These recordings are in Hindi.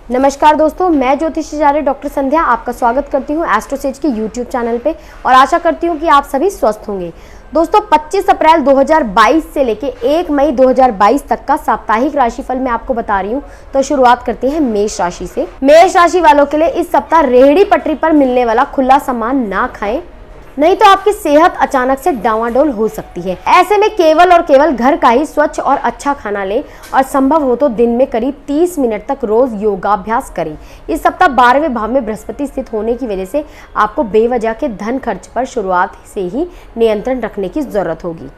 नमस्कार दोस्तों, मैं ज्योतिषाचार्य डॉक्टर संध्या आपका स्वागत करती हूं एस्ट्रोसेज के यूट्यूब चैनल पे और आशा करती हूं कि आप सभी स्वस्थ होंगे। दोस्तों 25 अप्रैल 2022 से लेके 1 मई 2022 तक का साप्ताहिक राशिफल मैं आपको बता रही हूं। तो शुरुआत करते हैं मेष राशि से। मेष राशि वालों के लिए इस सप्ताह रेहड़ी पटरी पर मिलने वाला खुला सामान ना खाएं, नहीं तो आपकी सेहत अचानक से डावाडोल हो सकती है। ऐसे में केवल और केवल घर का ही स्वच्छ और अच्छा खाना लें और संभव हो तो दिन में करीब 30 मिनट तक रोज योगाभ्यास करें। इस सप्ताह 12वें भाव में बृहस्पति स्थित होने की वजह से आपको बेवजह के धन खर्च पर शुरुआत से ही नियंत्रण रखने की जरूरत होगी।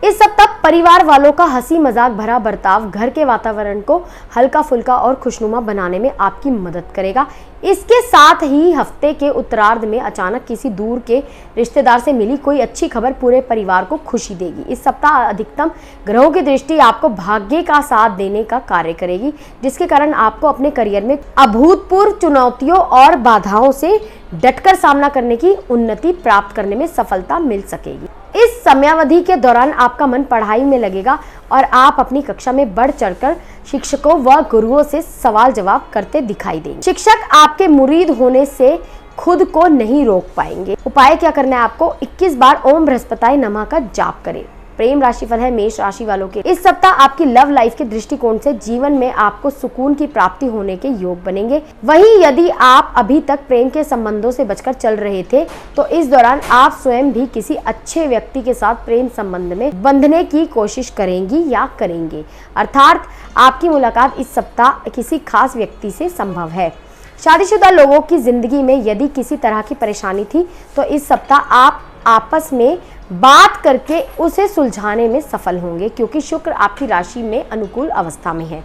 इस सप्ताह परिवार वालों का हंसी मजाक भरा बर्ताव घर के वातावरण को हल्का फुल्का और खुशनुमा बनाने में आपकी मदद करेगा। इसके साथ ही हफ्ते के उत्तरार्ध में अचानक किसी दूर के रिश्तेदार से मिली कोई अच्छी खबर पूरे परिवार को खुशी देगी। इस सप्ताह अधिकतम ग्रहों की दृष्टि आपको भाग्य का साथ देने का कार्य करेगी, जिसके कारण आपको अपने करियर में अभूतपूर्व चुनौतियों और बाधाओं से डटकर सामना करने की उन्नति प्राप्त करने में सफलता मिल सकेगी। इस समयावधि के दौरान आपका मन पढ़ाई में लगेगा और आप अपनी कक्षा में बढ़ चढ़कर शिक्षकों व गुरुओं से सवाल जवाब करते दिखाई देंगे। शिक्षक आपके मुरीद होने से खुद को नहीं रोक पाएंगे। उपाय क्या करना है आपको? 21 बार ओम बृहस्पताय नमः का जाप करें। प्रेम राशिफल है मेष राशि वालों के। इस सप्ताह आपकी लव लाइफ के दृष्टिकोण से जीवन में आपको सुकून की प्राप्ति होने के योग बनेंगे। वहीं यदि आप अभी तक प्रेम के संबंधों से बचकर चल रहे थे तो इस दौरान आप स्वयं भी किसी अच्छे व्यक्ति के साथ प्रेम संबंध में बंधने की कोशिश करेंगी या करेंगे। अर्थात आपकी मुलाकात इस सप्ताह किसी खास व्यक्ति से संभव है। शादीशुदा लोगों की जिंदगी में यदि किसी तरह की परेशानी थी तो इस सप्ताह आप आपस में बात करके उसे सुलझाने में सफल होंगे, क्योंकि शुक्र आपकी राशि में अनुकूल अवस्था में है।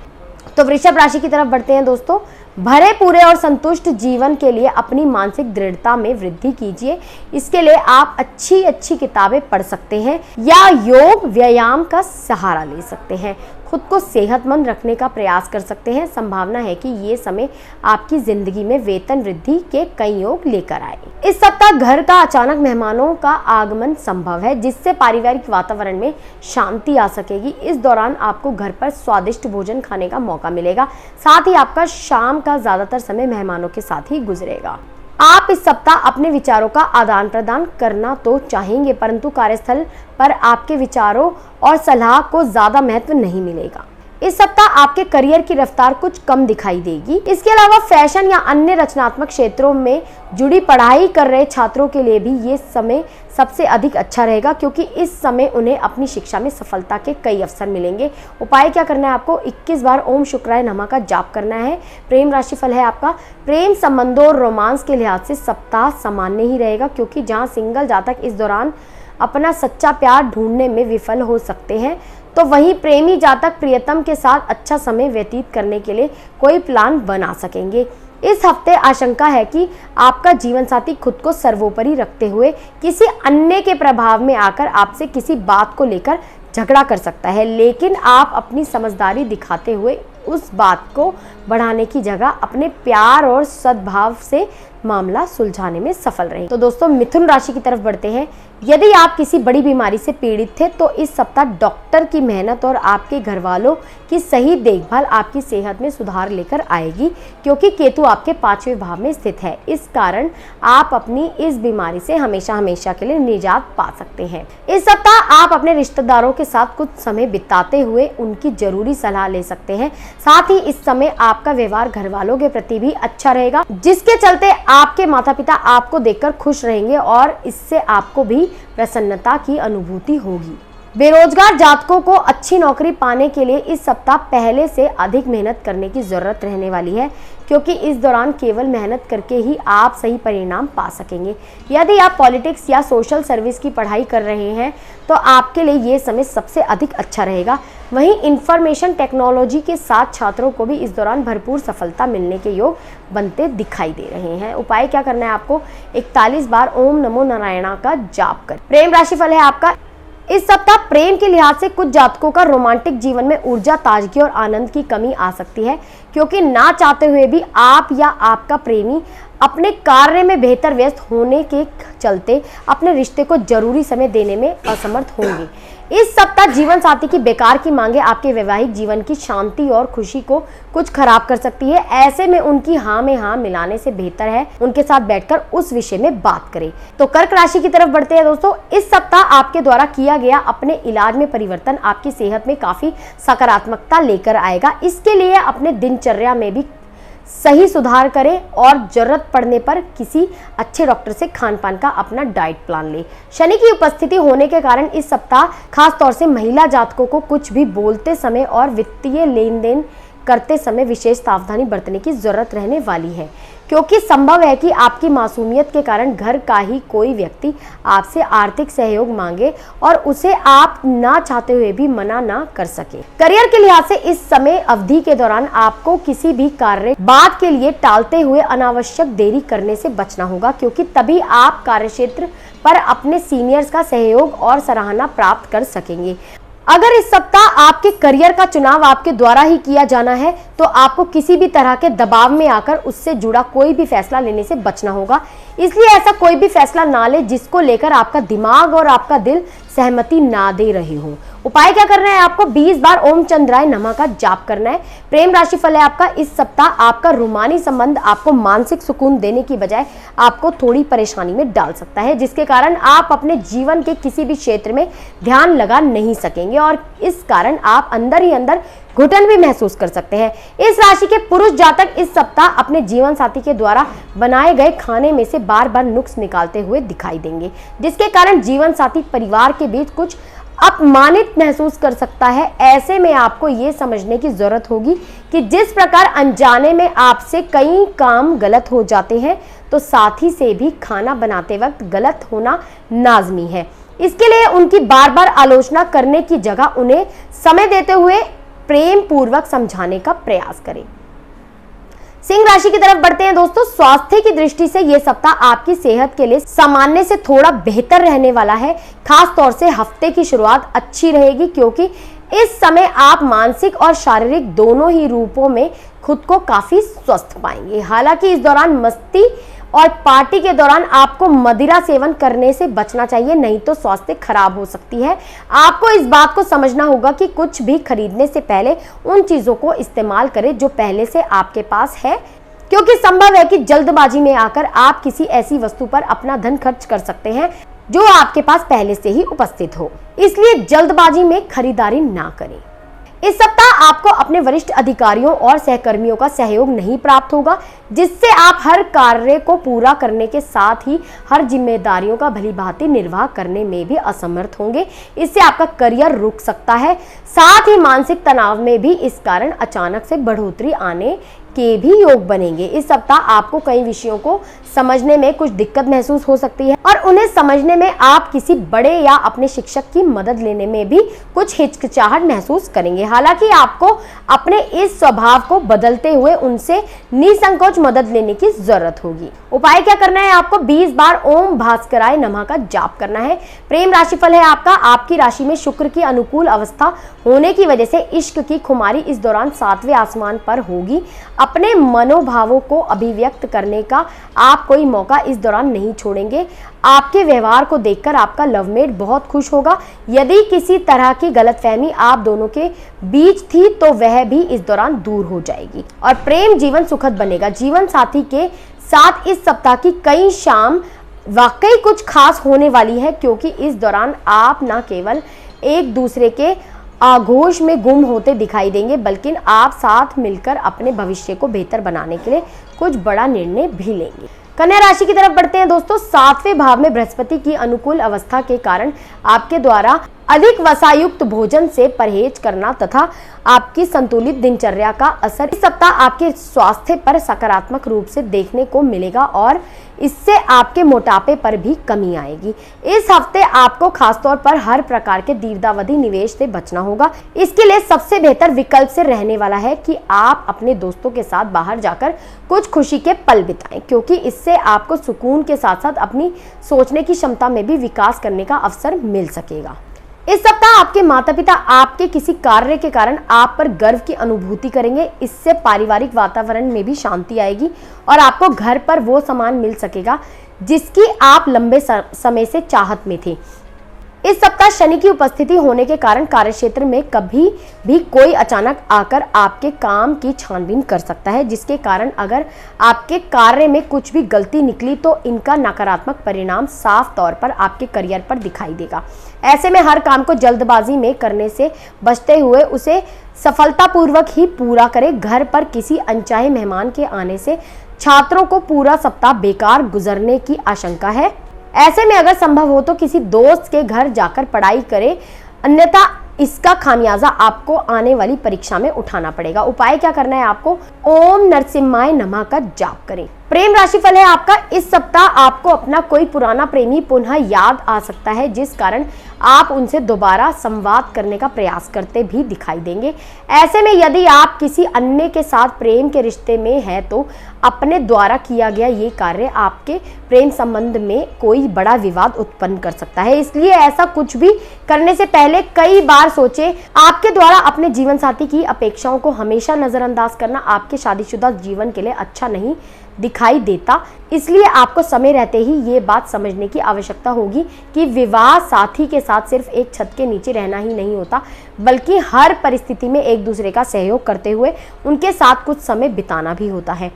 तो वृषभ राशि की तरफ बढ़ते हैं दोस्तों। भरे पूरे और संतुष्ट जीवन के लिए अपनी मानसिक दृढ़ता में वृद्धि कीजिए। इसके लिए आप अच्छी किताबें पढ़ सकते हैं या योग व्यायाम का सहारा ले सकते हैं। खुद को सेहतमंद रखने का प्रयास कर सकते हैं। संभावना है कि ये समय आपकी जिंदगी में वेतन वृद्धि के कई योग लेकर आए। इस सप्ताह घर का अचानक मेहमानों का आगमन संभव है, जिससे पारिवारिक वातावरण में शांति आ सकेगी। इस दौरान आपको घर पर स्वादिष्ट भोजन खाने का मौका मिलेगा। साथ ही आपका शाम का ज्यादातर समय मेहमानों के साथ ही गुजरेगा। आप इस सप्ताह अपने विचारों का आदान प्रदान करना तो चाहेंगे, परंतु कार्यस्थल पर आपके विचारों और सलाह को ज्यादा महत्व नहीं मिलेगा। इस सप्ताह आपके करियर की रफ्तार कुछ कम दिखाई देगी। इसके अलावा फैशन या अन्य रचनात्मक क्षेत्रों में जुड़ी पढ़ाई कर रहे छात्रों के लिए भी ये समय सबसे अधिक अच्छा रहेगा, क्योंकि इस समय उन्हें अपनी शिक्षा में सफलता के कई अवसर मिलेंगे। उपाय क्या करना है आपको? 21 बार ओम शुक्राय नमः का जाप करना है। प्रेम राशिफल है आपका। प्रेम संबंधों और रोमांस के लिहाज से सप्ताह सामान्य ही रहेगा, क्योंकि जहाँ सिंगल जातक इस दौरान अपना सच्चा प्यार ढूंढने में विफल हो सकते हैं, तो वहीं प्रेमी जातक प्रियतम के साथ अच्छा समय व्यतीत करने के लिए कोई प्लान बना सकेंगे। इस हफ्ते आशंका है कि आपका जीवन साथी खुद को सर्वोपरि रखते हुए किसी अन्य के प्रभाव में आकर आपसे किसी बात को लेकर झगड़ा कर सकता है, लेकिन आप अपनी समझदारी दिखाते हुए उस बात को बढ़ाने की जगह अपने प्यार और सद्भाव से मामला सुलझाने में सफल रहे। तो दोस्तों मिथुन राशि की तरफ बढ़ते हैं। यदि आप किसी बड़ी बीमारी से पीड़ित थे तो इस सप्ताह डॉक्टर की मेहनत और आपके घर वालों की सही देखभाल आपकी सेहत में सुधार लेकर आएगी, क्योंकि केतु आपके 5वें भाव में स्थित है। इस कारण आप अपनी इस बीमारी से हमेशा के लिए निजात पा सकते हैं। इस सप्ताह आप अपने रिश्तेदारों के साथ कुछ समय बिताते हुए उनकी जरूरी सलाह ले सकते हैं। साथ ही इस समय आपका व्यवहार घर वालों के प्रति भी अच्छा रहेगा, जिसके चलते आपके माता पिता आपको देखकर खुश रहेंगे और इससे आपको भी प्रसन्नता की अनुभूति होगी। बेरोजगार जातकों को अच्छी नौकरी पाने के लिए इस सप्ताह पहले से अधिक मेहनत करने की जरूरत रहने वाली है, क्योंकि इस दौरान केवल मेहनत करके ही आप सही परिणाम पा सकेंगे। यदि आप पॉलिटिक्स या सोशल सर्विस की पढ़ाई कर रहे हैं तो आपके लिए ये समय सबसे अधिक अच्छा रहेगा। वहीं इंफॉर्मेशन टेक्नोलॉजी के साथ छात्रों को भी इस दौरान भरपूर सफलता मिलने के योग बनते दिखाई दे रहे हैं। उपाय क्या करना है आपको? 41 बार ओम नमो नारायणा का जाप करें। प्रेम राशिफल है आपका। इस सप्ताह प्रेम के लिहाज से कुछ जातकों का रोमांटिक जीवन में ऊर्जा, ताजगी और आनंद की कमी आ सकती है, क्योंकि ना चाहते हुए भी आप या आपका प्रेमी अपने कार्य में बेहतर व्यस्त होने के चलते अपने रिश्ते को जरूरी समय देने में असमर्थ होंगे। इस सप्ताह जीवन साथी की बेकार की मांगे आपके वैवाहिक जीवन की शांति और खुशी को कुछ खराब कर सकती है। ऐसे में उनकी हाँ में हाँ मिलाने से बेहतर है उनके साथ बैठकर उस विषय में बात करें। तो कर्क राशि की तरफ बढ़ते हैं दोस्तों। इस सप्ताह आपके द्वारा किया गया अपने इलाज में परिवर्तन आपकी सेहत में काफी सकारात्मकता लेकर आएगा। इसके लिए अपने दिनचर्या में भी सही सुधार करें और जरूरत पड़ने पर किसी अच्छे डॉक्टर से खान पान का अपना डाइट प्लान लें। शनि की उपस्थिति होने के कारण इस सप्ताह खास तौर से महिला जातकों को कुछ भी बोलते समय और वित्तीय लेन देन करते समय विशेष सावधानी बरतने की जरूरत रहने वाली है, क्योंकि संभव है कि आपकी मासूमियत के कारण घर का ही कोई व्यक्ति आपसे आर्थिक सहयोग मांगे और उसे आप ना चाहते हुए भी मना ना कर सके। करियर के लिहाज से इस समय अवधि के दौरान आपको किसी भी कार्य बात के लिए टालते हुए अनावश्यक देरी करने से बचना होगा, क्योंकि तभी आप कार्यक्षेत्र पर अपने सीनियर्स का सहयोग और सराहना प्राप्त कर सकेंगे। अगर इस सप्ताह आपके करियर का चुनाव आपके द्वारा ही किया जाना है तो आपको किसी भी तरह के दबाव में आकर उससे जुड़ा कोई भी फैसला लेने से बचना होगा। इसलिए ऐसा कोई भी फैसला ना ले जिसको लेकर आपका दिमाग और आपका दिल सहमति ना दे रहे हो। उपाय क्या करना है? आपको 20 बार ओम चंद्राय नमः का जाप करना है। प्रेम राशि फल है आपका। इस सप्ताह आपका रूमानी संबंध आपको मानसिक सुकून देने की बजाय आपको थोड़ी परेशानी में डाल सकता है, जिसके कारण आप अपने जीवन के किसी भी क्षेत्र में ध्यान लगा नहीं सकेंगे और इस कारण आप अंदर ही अंदर घुटन भी महसूस कर सकते हैं। इस राशि के पुरुष जातक इस सप्ताह अपने जीवन साथी के द्वारा बनाए गए खाने में से बार बार नुक्स निकालते हुए दिखाई देंगे, जिसके कारण जीवन साथी परिवार के बीच कुछ अपमानित महसूस कर सकता है। ऐसे में आपको ये समझने की जरूरत होगी कि जिस प्रकार अनजाने में आपसे कई काम गलत हो जाते हैं, तो साथी से भी खाना बनाते वक्त गलत होना लाजमी है। इसके लिए उनकी बार बार आलोचना करने की जगह उन्हें समय देते हुए प्रेम पूर्वक समझाने का प्रयास करें। सिंह राशि की तरफ बढ़ते हैं दोस्तों। स्वास्थ्य की दृष्टि से यह सप्ताह आपकी सेहत के लिए सामान्य से थोड़ा बेहतर रहने वाला है। खास तौर से हफ्ते की शुरुआत अच्छी रहेगी, क्योंकि इस समय आप मानसिक और शारीरिक दोनों ही रूपों में खुद को काफी स्वस्थ पाएंगे। हालांकि इस दौरान मस्ती और पार्टी के दौरान आपको मदिरा सेवन करने से बचना चाहिए, नहीं तो स्वास्थ्य खराब हो सकती है। आपको इस बात को समझना होगा कि कुछ भी खरीदने से पहले उन चीजों को इस्तेमाल करें जो पहले से आपके पास है, क्योंकि संभव है कि जल्दबाजी में आकर आप किसी ऐसी वस्तु पर अपना धन खर्च कर सकते हैं जो आपके पास पहले से ही उपस्थित हो। इसलिए जल्दबाजी में खरीदारी ना करें। इस सप्ताह आपको अपने वरिष्ठ अधिकारियों और सहकर्मियों का सहयोग नहीं प्राप्त होगा, जिससे आप हर कार्य को पूरा करने के साथ ही हर जिम्मेदारियों का भलीभांति निर्वाह करने में भी असमर्थ होंगे। इससे आपका करियर रुक सकता है। साथ ही मानसिक तनाव में भी इस कारण अचानक से बढ़ोतरी आने के भी योग बनेंगे। इस सप्ताह आपको कई विषयों को समझने में कुछ दिक्कत महसूस हो सकती है और उन्हें समझने में आप किसी बड़े या अपने शिक्षक की मदद लेने में भी कुछ हिचकिचाहट महसूस करेंगे। हालांकि आपको अपने इस स्वभाव को बदलते हुए उनसे निसंकोच मदद लेने की जरूरत होगी। उपाय क्या करना है? आपको 20 बार ओम भास्कराय नमः का जाप करना है। प्रेम राशिफल है आपका। आपकी राशि में शुक्र की अनुकूल अवस्था होने की वजह से इश्क की खुमारी इस दौरान 7वें आसमान पर होगी। अपने मनोभावों को अभिव्यक्त करने का आप कोई मौका इस दौरान नहीं छोड़ेंगे। आपके व्यवहार को देखकर आपका लवमेट बहुत खुश होगा। यदि किसी तरह की गलतफहमी आप दोनों के बीच थी तो वह भी इस दौरान दूर हो जाएगी और प्रेम जीवन सुखद बनेगा। जीवन साथी के साथ इस सप्ताह की कई शाम वाकई कुछ खास होने वाली है, क्योंकि इस दौरान आप न केवल एक दूसरे के आगोश में गुम होते दिखाई देंगे, बल्कि आप साथ मिलकर अपने भविष्य को बेहतर बनाने के लिए कुछ बड़ा निर्णय भी लेंगे। कन्या राशि की तरफ बढ़ते हैं दोस्तों। 7वें भाव में बृहस्पति की अनुकूल अवस्था के कारण आपके द्वारा अधिक वसायुक्त भोजन से परहेज करना तथा आपकी संतुलित दिनचर्या का असर इस सप्ताह आपके स्वास्थ्य पर सकारात्मक रूप से देखने को मिलेगा और इससे आपके मोटापे पर भी कमी आएगी। इस हफ्ते आपको खासतौर पर हर प्रकार के दीर्घावधि निवेश से बचना होगा। इसके लिए सबसे बेहतर विकल्प से रहने वाला है कि आप अपने दोस्तों के साथ बाहर जाकर कुछ खुशी के पल बिताएं, क्योंकि इससे आपको सुकून के साथ साथ अपनी सोचने की क्षमता में भी विकास करने का अवसर मिल सकेगा। इस सप्ताह आपके माता पिता आपके किसी कार्य के कारण आप पर गर्व की अनुभूति करेंगे। इससे पारिवारिक वातावरण में भी शांति आएगी और आपको घर पर वो सामान मिल सकेगा जिसकी आप लंबे समय से चाहत में थे। इस सप्ताह शनि की उपस्थिति होने के कारण कार्यक्षेत्र में कभी भी कोई अचानक आकर आपके काम की छानबीन कर सकता है, जिसके कारण अगर आपके कार्य में कुछ भी गलती निकली तो इनका नकारात्मक परिणाम साफ तौर पर आपके करियर पर दिखाई देगा। ऐसे में हर काम को जल्दबाजी में करने से बचते हुए उसे सफलतापूर्वक ही पूरा करें। घर पर किसी अनचाहे मेहमान के आने से छात्रों को पूरा सप्ताह बेकार गुजरने की आशंका है। ऐसे में अगर संभव हो तो किसी दोस्त के घर जाकर पढ़ाई करें, अन्यथा इसका खामियाजा आपको आने वाली परीक्षा में उठाना पड़ेगा। उपाय क्या करना है आपको? ओम नरसिम्हाय नमः का जाप करें। प्रेम राशिफल है आपका, इस सप्ताह आपको अपना कोई पुराना प्रेमी पुनः याद आ सकता है, जिस कारण आप उनसे दोबारा संवाद करने का प्रयास करते भी दिखाई देंगे। ऐसे में यदि आप किसी अन्य के साथ प्रेम के रिश्ते में हैं तो अपने द्वारा किया गया ये कार्य आपके प्रेम संबंध में कोई बड़ा विवाद उत्पन्न कर सकता है। इसलिए ऐसा कुछ भी करने से पहले कई बार सोचें। आपके द्वारा अपने जीवन साथी की अपेक्षाओं को हमेशा नजरअंदाज करना आपके शादीशुदा जीवन के लिए अच्छा नहीं दिखाई देता। इसलिए आपको समय रहते ही ये बात समझने की आवश्यकता होगी कि विवाह साथी के साथ सिर्फ एक छत के नीचे रहना ही नहीं होता, बल्कि हर परिस्थिति में एक दूसरे का सहयोग करते हुए उनके साथ कुछ समय बिताना भी होता है।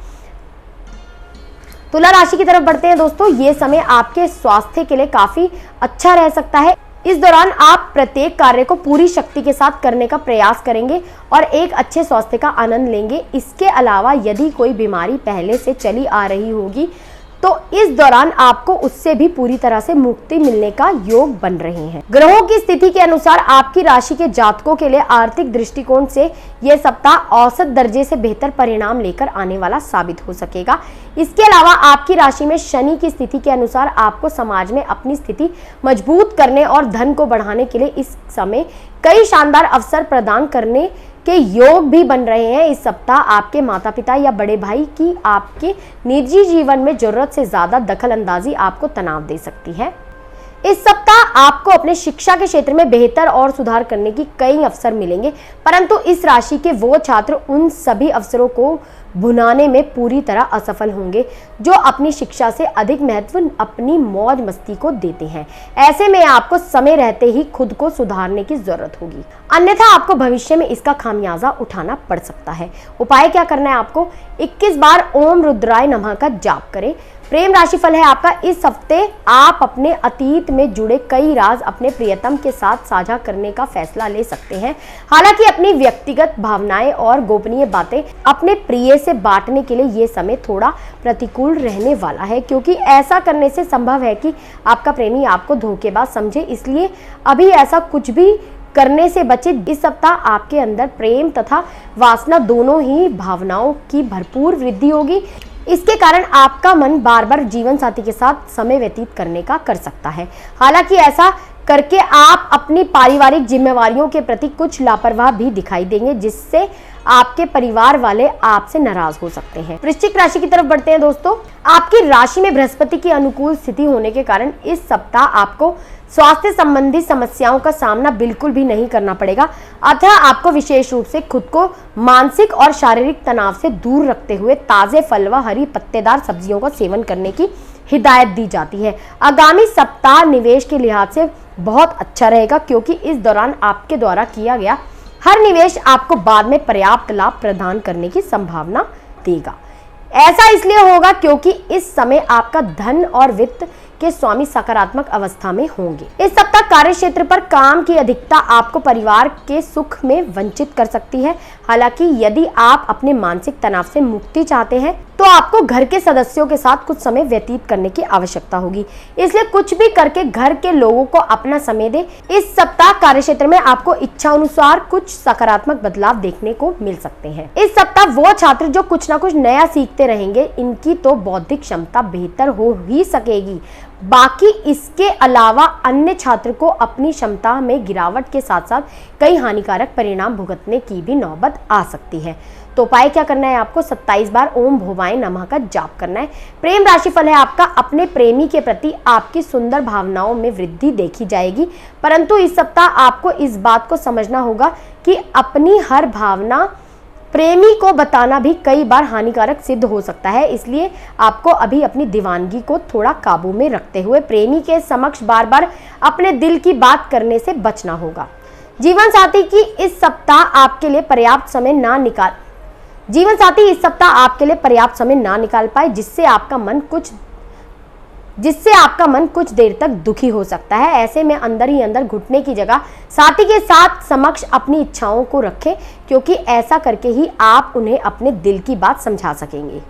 तुला राशि की तरफ बढ़ते हैं दोस्तों। ये समय आपके स्वास्थ्य के लिए काफी अच्छा रह सकता है। इस दौरान आप प्रत्येक कार्य को पूरी शक्ति के साथ करने का प्रयास करेंगे और एक अच्छे स्वास्थ्य का आनंद लेंगे। इसके अलावा यदि कोई बीमारी पहले से चली आ रही होगी तो इस दौरान आपको उससे भी पूरी तरह से मुक्ति मिलने का योग बन रहे हैं। ग्रहों की स्थिति के अनुसार आपकी राशि के जातकों के लिए आर्थिक दृष्टिकोण से यह सप्ताह औसत दर्जे से बेहतर परिणाम लेकर आने वाला साबित हो सकेगा। इसके अलावा आपकी राशि में शनि की स्थिति के अनुसार आपको समाज में अपनी स्थिति मजबूत करने और धन को बढ़ाने के लिए इस समय कई शानदार अवसर प्रदान करने के योग भी बन रहे हैं। इस सप्ताह आपके माता पिता या बड़े भाई की आपके निजी जीवन में जरूरत से ज्यादा दखल अंदाजी आपको तनाव दे सकती है। इस सप्ताह आपको अपने शिक्षा के क्षेत्र में बेहतर और सुधार करने की कई अवसर मिलेंगे, परंतु इस राशि के वो छात्र उन सभी अवसरों को भुनाने में पूरी तरह असफल होंगे जो अपनी शिक्षा से अधिक महत्व अपनी मौज मस्ती को देते हैं। ऐसे में आपको समय रहते ही खुद को सुधारने की जरूरत होगी, अन्यथा आपको भविष्य में इसका खामियाजा उठाना पड़ सकता है। उपाय क्या करना है आपको? 21 बार ओम रुद्राय नमः का जाप करें। प्रेम राशिफल है आपका, इस हफ्ते आप अपने अतीत में जुड़े कई राज अपने प्रियतम के साथ साझा करने का फैसला ले सकते हैं। हालांकि अपनी व्यक्तिगत भावनाएं और गोपनीय बातें अपने प्रिय से बांटने के लिए ये समय थोड़ा प्रतिकूल रहने वाला है, क्योंकि ऐसा करने से संभव है कि आपका प्रेमी आपको धोखेबाज समझे। इसलिए अभी ऐसा कुछ भी करने से बचे। इस सप्ताह आपके अंदर प्रेम तथा वासना दोनों ही भावनाओं की भरपूर वृद्धि होगी। इसके कारण आपका मन बार बार जीवन साथी के साथ समय व्यतीत करने का कर सकता है। हालांकि ऐसा करके आप अपनी पारिवारिक जिम्मेवारियों के प्रति कुछ लापरवाह भी दिखाई देंगे, जिससे आपके परिवार वाले आपसे नाराज हो सकते हैं। वृश्चिक राशि की तरफ बढ़ते हैं दोस्तों। आपकी राशि में बृहस्पति की अनुकूल स्थिति होने के कारण इस सप्ताह आपको स्वास्थ्य संबंधी समस्याओं का सामना बिल्कुल भी नहीं करना पड़ेगा। अतः आपको विशेष रूप से खुद को मानसिक और शारीरिक तनाव से दूर रखते हुए ताजे फल व हरी पत्तेदार सब्जियों का सेवन करने की हिदायत दी जाती है। आगामी सप्ताह निवेश के लिहाज से बहुत अच्छा रहेगा, क्योंकि इस दौरान आपके द्वारा किया गया हर निवेश आपको बाद में पर्याप्त लाभ प्रदान करने की संभावना देगा। ऐसा इसलिए होगा क्योंकि इस समय आपका धन और वित्त के स्वामी सकारात्मक अवस्था में होंगे। इस सप्ताह कार्य क्षेत्र पर काम की अधिकता आपको परिवार के सुख में वंचित कर सकती है। हालांकि यदि आप अपने मानसिक तनाव से मुक्ति चाहते हैं तो आपको घर के सदस्यों के साथ कुछ समय व्यतीत करने की आवश्यकता होगी। इसलिए कुछ भी करके घर के लोगों को अपना समय दें। इस सप्ताह कार्य क्षेत्र में आपको इच्छा अनुसार कुछ सकारात्मक बदलाव देखने को मिल सकते हैं। इस सप्ताह वो छात्र जो कुछ ना कुछ नया सीखते रहेंगे, इनकी तो बौद्धिक क्षमता बेहतर हो ही सकेगी, बाकी इसके अलावा अन्य छात्र को अपनी क्षमता में गिरावट के साथ साथ कई हानिकारक परिणाम भुगतने की भी नौबत आ सकती है। तो उपाय क्या करना है आपको, 27 बार ओम भुवाय नमः का जाप करना है। प्रेम राशिफल है आपका, अपने प्रेमी के प्रति आपकी सुंदर भावनाओं में वृद्धि देखी जाएगी, परंतु इस सप्ताह आपको इस बात को समझना होगा कि अपनी हर भावना प्रेमी को बताना भी कई बार हानिकारक सिद्ध हो सकता है, इसलिए आपको अभी अपनी दीवानगी को थोड़ा काबू में रखते हुए प्रेमी के समक्ष बार बार अपने दिल की बात करने से बचना होगा। जीवन साथी की इस सप्ताह आपके लिए पर्याप्त समय ना निकाल पाए, जिससे आपका मन कुछ देर तक दुखी हो सकता है। ऐसे में अंदर ही अंदर घुटने की जगह साथी के साथ समक्ष अपनी इच्छाओं को रखें, क्योंकि ऐसा करके ही आप उन्हें अपने दिल की बात समझा सकेंगे।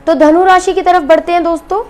तो धनु राशि की तरफ बढ़ते हैं दोस्तों।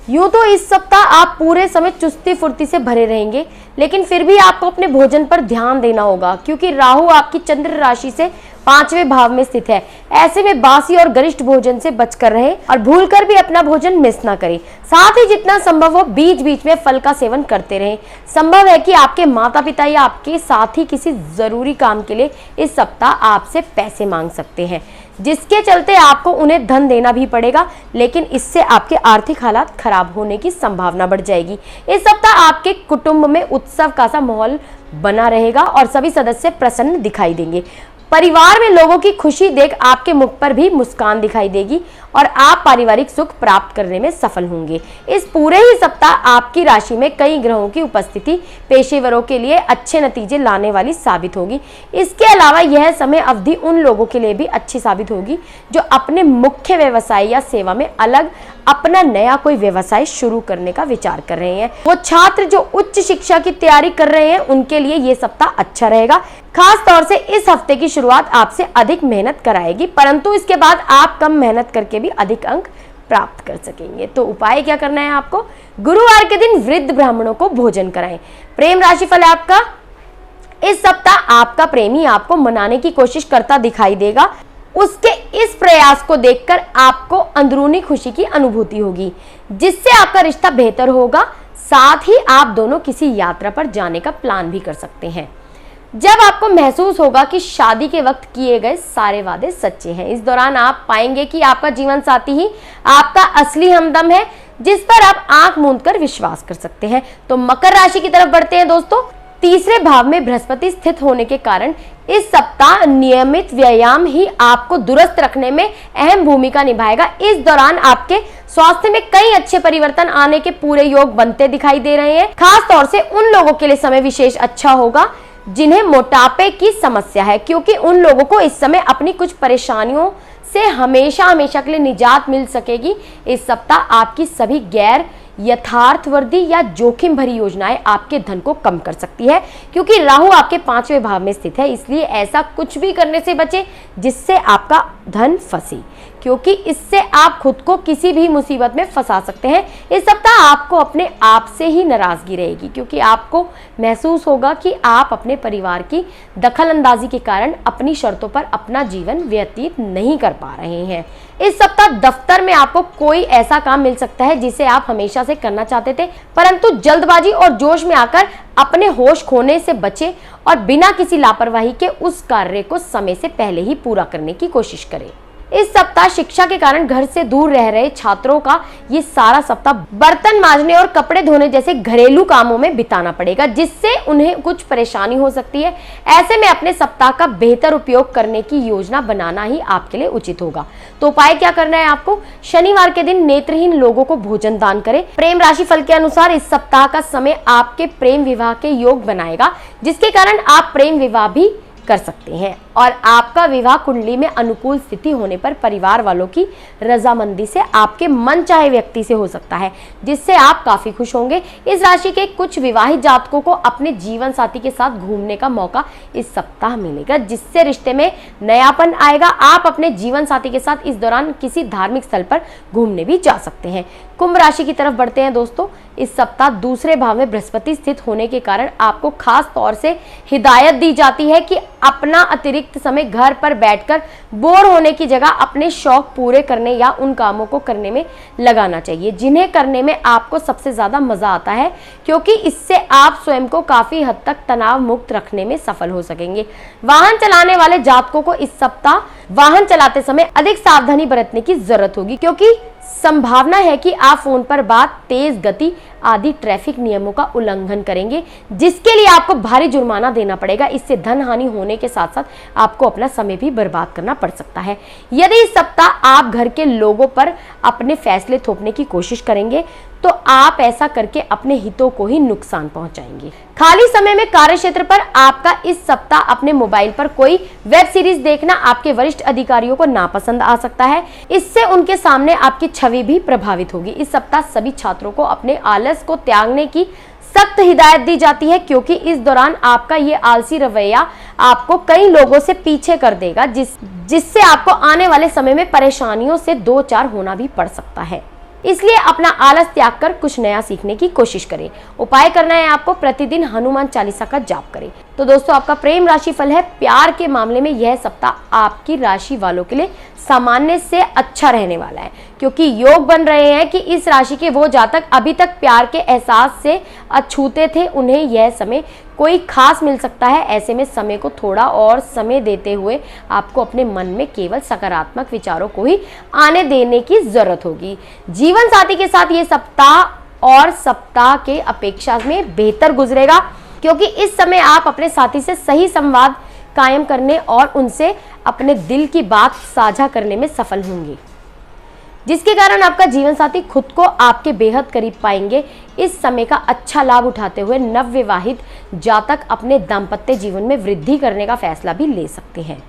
यूं तो इस सप्ताह आप पूरे समय चुस्ती फुर्ती से भरे रहेंगे, लेकिन फिर भी आपको अपने भोजन पर ध्यान देना होगा, क्योंकि राहु आपकी चंद्र राशि से 5वें भाव में स्थित है। ऐसे में बासी और गरिष्ठ भोजन से बचकर रहें और भूलकर भी अपना भोजन मिस ना करें। साथ ही जितना संभव हो बीच बीच में फल का सेवन करते रहें। संभव है कि आपके माता पिता या आपके साथी किसी जरूरी काम के लिए इस सप्ताह आपसे पैसे मांग सकते हैं, जिसके चलते आपको उन्हें धन देना भी पड़ेगा, लेकिन इससे आपके आर्थिक हालात खराब होने की संभावना बढ़ जाएगी। इस सप्ताह आपके कुटुंब में उत्सव का सा माहौल बना रहेगा और सभी सदस्य प्रसन्न दिखाई देंगे। परिवार में लोगों की खुशी देख आपके मुख पर भी मुस्कान दिखाई देगी और आप पारिवारिक सुख प्राप्त करने में सफल होंगे। इस पूरे ही सप्ताह आपकी राशि में कई ग्रहों की उपस्थिति पेशेवरों के लिए अच्छे नतीजे लाने वाली साबित होगी। इसके अलावा यह समय अवधि उन लोगों के लिए भी अच्छी साबित होगी जो अपने मुख्य व्यवसाय या सेवा में अलग अपना नया कोई व्यवसाय शुरू करने का विचार कर रहे हैं। वो छात्र जो उच्च शिक्षा की तैयारी कर रहे हैं उनके लिए ये सप्ताह अच्छा रहेगा। खास तौर से इस हफ्ते की शुरुआत आपसे अधिक मेहनत कराएगी, परंतु इसके बाद आप कम मेहनत करके भी अधिक अंक प्राप्त कर सकेंगे। तो उपाय क्या करना है आपको, गुरुवार के दिन वृद्ध ब्राह्मणों को भोजन कराएं। प्रेम राशिफल है आपका, इस सप्ताह आपका प्रेमी आपको मनाने की कोशिश करता दिखाई देगा। उसके इस प्रयास को देखकर आपको अंदरूनी खुशी की अनुभूति होगी, जिससे आपका रिश्ता बेहतर होगा। साथ ही आप दोनों किसी यात्रा पर जाने का प्लान भी कर सकते हैं। जब आपको महसूस होगा कि शादी के वक्त किए गए सारे वादे सच्चे हैं, इस दौरान आप पाएंगे कि आपका जीवन साथी ही आपका असली हमदम है, जिस पर आप आंख मूंद कर विश्वास कर सकते हैं। तो मकर राशि की तरफ बढ़ते हैं दोस्तों। तीसरे भाव में बृहस्पति स्थित होने के कारण इस सप्ताह नियमित व्यायाम ही आपको दुरुस्त रखने में अहम भूमिका निभाएगा। इस दौरान आपके स्वास्थ्य में कई अच्छे परिवर्तन आने के पूरे योग बनते दिखाई दे रहे हैं। खास तौर से उन लोगों के लिए समय विशेष अच्छा होगा जिन्हें मोटापे की समस्या है, क्योंकि उन लोगों को इस समय अपनी कुछ परेशानियों से हमेशा के लिए निजात मिल सकेगी। इस सप्ताह आपकी सभी गैर यथार्थवर्दी या जोखिम भरी योजनाएं आपके धन को कम कर सकती है, क्योंकि राहु आपके 5वें भाव में स्थित है। इसलिए ऐसा कुछ भी करने से बचें जिससे आपका धन फंसे, क्योंकि इससे आप खुद को किसी भी मुसीबत में फंसा सकते हैं। इस सप्ताह आपको अपने आप से ही नाराजगी रहेगी, क्योंकि आपको महसूस होगा कि आप अपने परिवार की दखलंदाजी के कारण अपनी शर्तों पर अपना जीवन व्यतीत नहीं कर पा रहे हैं। इस सप्ताह दफ्तर में आपको कोई ऐसा काम मिल सकता है जिसे आप हमेशा से करना चाहते थे, परंतु जल्दबाजी और जोश में आकर अपने होश खोने से बचें और बिना किसी लापरवाही के उस कार्य को समय से पहले ही पूरा करने की कोशिश करें। इस सप्ताह शिक्षा के कारण घर से दूर रह रहे छात्रों का ये सारा सप्ताह बर्तन मांजने और कपड़े धोने जैसे घरेलू कामों में बिताना पड़ेगा, जिससे उन्हें कुछ परेशानी हो सकती है। ऐसे में अपने सप्ताह का बेहतर उपयोग करने की योजना बनाना ही आपके लिए उचित होगा। तो उपाय क्या करना है आपको, शनिवार के दिन नेत्रहीन लोगों को भोजन दान करें। प्रेम राशि फल के अनुसार इस सप्ताह का समय आपके प्रेम विवाह के योग बनाएगा, जिसके कारण आप प्रेम विवाह भी कर सकते हैं और आपका विवाह कुंडली में अनुकूल स्थिति होने पर परिवार वालों की रजामंदी से आपके मनचाहे व्यक्ति से हो सकता है, जिससे आप काफी खुश होंगे। इस राशि के कुछ विवाहित जातकों को अपने जीवन साथी के साथ घूमने का मौका इस सप्ताह मिलेगा, जिससे रिश्ते में नयापन आएगा। आप अपने जीवन साथी के साथ इस दौरान किसी धार्मिक स्थल पर घूमने भी जा सकते हैं। कुंभ राशि की तरफ बढ़ते हैं दोस्तों। इस सप्ताह दूसरे भाव में बृहस्पति स्थित होने के कारण आपको खास तौर से हिदायत दी जाती है कि अपना अतिरिक्त रिक्त समय घर पर बैठकर बोर होने की जगह अपने शौक पूरे करने या उन कामों को करने में लगाना चाहिए जिन्हें करने में आपको सबसे ज्यादा मजा आता है, क्योंकि इससे आप स्वयं को काफी हद तक तनाव मुक्त रखने में सफल हो सकेंगे। वाहन चलाने वाले जातकों को इस सप्ताह वाहन चलाते समय अधिक सावधानी बरतने की जरूरत होगी, क्योंकि संभावना है कि आप फोन पर बात, तेज गति आदि ट्रैफिक नियमों का उल्लंघन करेंगे, जिसके लिए आपको भारी जुर्माना देना पड़ेगा। इससे धन हानि होने के साथ साथ आपको अपना समय भी बर्बाद करना पड़ सकता है। यदि इस सप्ताह आप घर के लोगों पर अपने फैसले थोपने की कोशिश करेंगे तो आप ऐसा करके अपने हितों को ही नुकसान पहुंचाएंगे। खाली समय में कार्यक्षेत्र पर आपका इस सप्ताह अपने मोबाइल पर कोई वेब सीरीज देखना आपके वरिष्ठ अधिकारियों को नापसंद आ सकता है। इससे उनके सामने आपकी छवि भी प्रभावित होगी। इस सप्ताह सभी छात्रों को अपने आलस को त्यागने की सख्त हिदायत दी जाती है, क्योंकि इस दौरान आपका ये आलसी रवैया आपको कई लोगों से पीछे कर देगा, जिससे आपको आने वाले समय में परेशानियों से दो चार होना भी पड़ सकता है। इसलिए अपना आलस त्याग कर कुछ नया सीखने की कोशिश करें। उपाय करना है आपको प्रतिदिन हनुमान चालीसा का जाप करें। तो दोस्तों, आपका प्रेम राशि फल है। प्यार के मामले में यह सप्ताह आपकी राशि वालों के लिए सामान्य से अच्छा रहने वाला है, क्योंकि योग बन रहे हैं कि इस राशि के वो जातक अभी तक प्यार के एहसास से अछूते थे, उन्हें यह समय कोई खास मिल सकता है। ऐसे में समय को थोड़ा और समय देते हुए आपको अपने मन में केवल सकारात्मक विचारों को ही आने देने की जरूरत होगी। जीवन साथी के साथ ये सप्ताह और सप्ताह के अपेक्षा में बेहतर गुजरेगा, क्योंकि इस समय आप अपने साथी से सही संवाद कायम करने और उनसे अपने दिल की बात साझा करने में सफल होंगे, जिसके कारण आपका जीवन साथी खुद को आपके बेहद करीब पाएंगे। इस समय का अच्छा लाभ उठाते हुए नवविवाहित जातक अपने दाम्पत्य जीवन में वृद्धि करने का फैसला भी ले सकते हैं।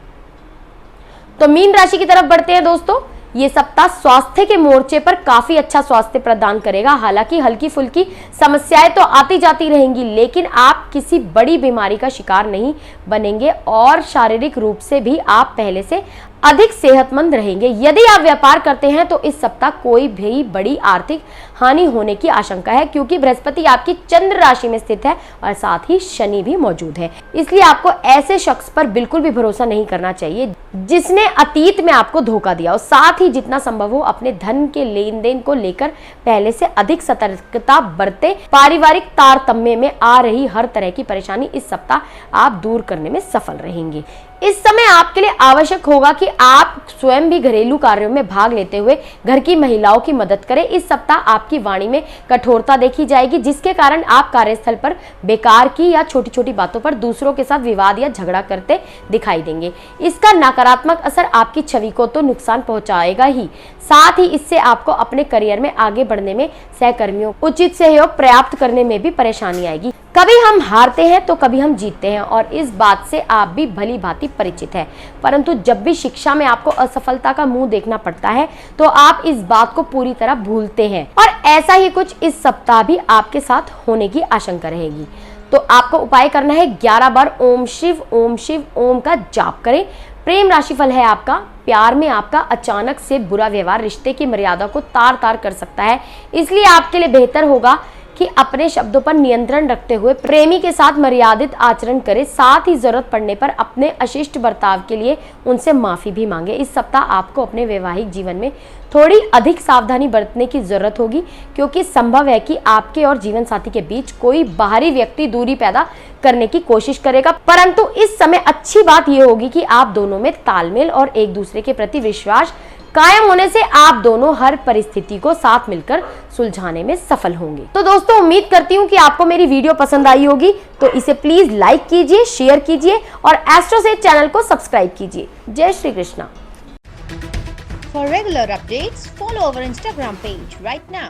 तो मीन राशि की तरफ बढ़ते हैं दोस्तों। ये सप्ताह स्वास्थ्य के मोर्चे पर काफी अच्छा स्वास्थ्य प्रदान करेगा। हालांकि हल्की फुल्की समस्याएं तो आती जाती रहेंगी, लेकिन आप किसी बड़ी बीमारी का शिकार नहीं बनेंगे और शारीरिक रूप से भी आप पहले से अधिक सेहतमंद रहेंगे। यदि आप व्यापार करते हैं तो इस सप्ताह कोई भी बड़ी आर्थिक हानि होने की आशंका है, क्योंकि बृहस्पति आपकी चंद्र राशि में स्थित है और साथ ही शनि भी मौजूद है। इसलिए आपको ऐसे शख्स पर बिल्कुल भी भरोसा नहीं करना चाहिए जिसने अतीत में आपको धोखा दिया, और साथ ही जितना संभव हो अपने धन के लेन देन को लेकर पहले से अधिक सतर्कता बरते। पारिवारिक तारतम्य में आ रही हर तरह की परेशानी इस सप्ताह आप दूर करने में सफल रहेंगे। इस समय आपके लिए आवश्यक होगा कि आप स्वयं भी घरेलू कार्यों में भाग लेते हुए घर की महिलाओं की मदद करें। इस सप्ताह आपकी वाणी में कठोरता देखी जाएगी, जिसके कारण आप कार्यस्थल पर बेकार की या छोटी छोटी बातों पर दूसरों के साथ विवाद या झगड़ा करते दिखाई देंगे। इसका नकारात्मक असर आपकी छवि को तो नुकसान पहुंचाएगा ही, साथ ही इससे आपको अपने करियर में आगे बढ़ने में सहकर्मियों उचित सहयोग प्राप्त करने में भी परेशानी आएगी। कभी हम हारते हैं तो कभी हम जीतते हैं, और इस बात से आप भी भली भांति परिचित है। परंतु जब भी शिक्षा में आपको असफलता का मुंह देखना पड़ता है तो आप इस बात को पूरी तरह भूलते हैं, और ऐसा ही कुछ इस सप्ताह भी आपके साथ होने की आशंका रहेगी। तो आपको उपाय करना है 11 बार ओम शिव ओम का जाप करें। प्रेम राशिफल है आपका। प्यार में आपका अचानक से बुरा व्यवहार रिश्ते की मर्यादा को तार तार कर सकता है, इसलिए आपके लिए बेहतर होगा कि अपने शब्दों पर नियंत्रण रखते हुए प्रेमी के साथ मर्यादित आचरण करें। साथ ही जरूरत पड़ने पर अपने अशिष्ट बर्ताव के लिए उनसे माफी भी मांगे। इस सप्ताह आपको अपने वैवाहिक जीवन में थोड़ी अधिक सावधानी बरतने की जरूरत होगी, क्योंकि संभव है कि आपके और जीवन साथी के बीच कोई बाहरी व्यक्ति दूरी पैदा करने की कोशिश करेगा। परंतु इस समय अच्छी बात यह होगी कि आप दोनों में तालमेल और एक दूसरे के प्रति विश्वास कायम होने से आप दोनों हर परिस्थिति को साथ मिलकर सुलझाने में सफल होंगे। तो दोस्तों, उम्मीद करती हूँ कि आपको मेरी वीडियो पसंद आई होगी, तो इसे प्लीज लाइक कीजिए, शेयर कीजिए और एस्ट्रोसेज चैनल को सब्सक्राइब कीजिए। जय Shri Krishna. For regular updates, follow our Instagram page right now.